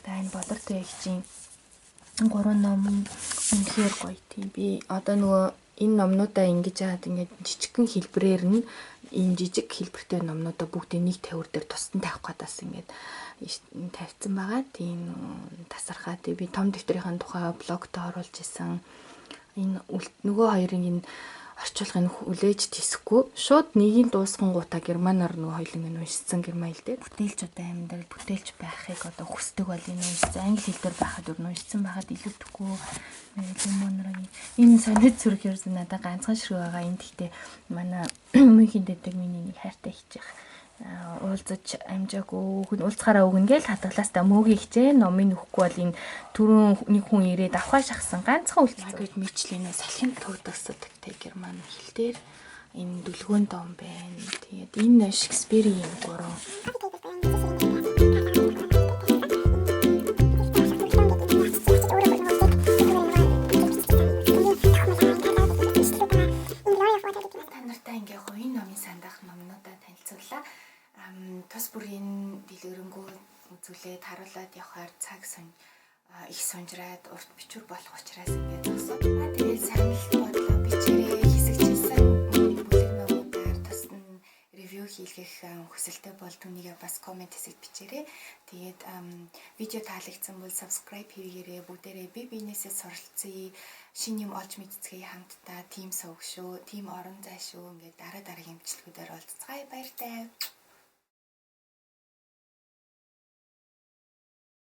За энэ Болортой ягчийн 3 ном үнэхээр гоё тийм. Би одоо нөгөө энэ номнуудаа ингэж яагаад ингэж жижигхэн хэлбэрээр нь энэ жижиг хэлбэртэй номнуудаа бүгдийг нэг тавир дээр тусдан тавих гэдээс ингэж тавьсан байгаа. Тийм тасархаа. Тэгээ би том дэвтрийн тухай блогт оруулж исэн. Энэ нөгөө хоёрын энэ орчуулгыг хүлээж тисэхгүй шууд нэгийг дуусгангуудаа германаар нөгөө хоёулын нь уншсан герман хэл дээр бүтээлчүүдээ амьдрал бүтээлч байхыг одоо хүсдэг бол энэ уншсан англи хэл дээр байхад өөр уншсан байхад илүүдэхгүй лимонрын энэ сонид зүрх ерөөс надад ганцхан ширхэг байгаа. Энэ гэхдээ манай Мюнхен дэдэг миний нэг хайртай хичээх уулзаж амжаагүй уулзахаараа өгнө гэж хадгалаастаа мөөгийн хичээ номыг өгөхгүй бол энэ түрүүн нэг хүн ирээд авахаа шахсан ганцхан үлдээгээд мэдлэнээ салхин төгдөгсөд тэг герман хэл дээр энэ дүлгөөн дом байна. Тэгээд энэ Шекспирийн гурван танартай ингээ хувийн номын сандах номнуудаа танилцууллаа. Тус бүрийн дэлгэрэнгүй үзүүлээд харуулад явахаар цаг их сунжраад урт бичвэр болох учраас ингээд зогсоо. Тэгээд санал бодлоо бичээрэй хэсэгчилсэн бүлэг номуудаар тус нь ревю хийлгэх хүсэлтэй бол түүнийг бас комент хэсэгт бичээрэй. Тэгээд видео таалагдсан бол subscribe хийгээрэй. Бүгдээрээ бие биенээсээ суралцъя. Шинэ юм олж мэдцгээе хамтдаа. Тим сувг шүү, тим орон зай шүү. Ингээд дараа дараагийн бичлэгүүдээр уулзцгаая. Баяртай.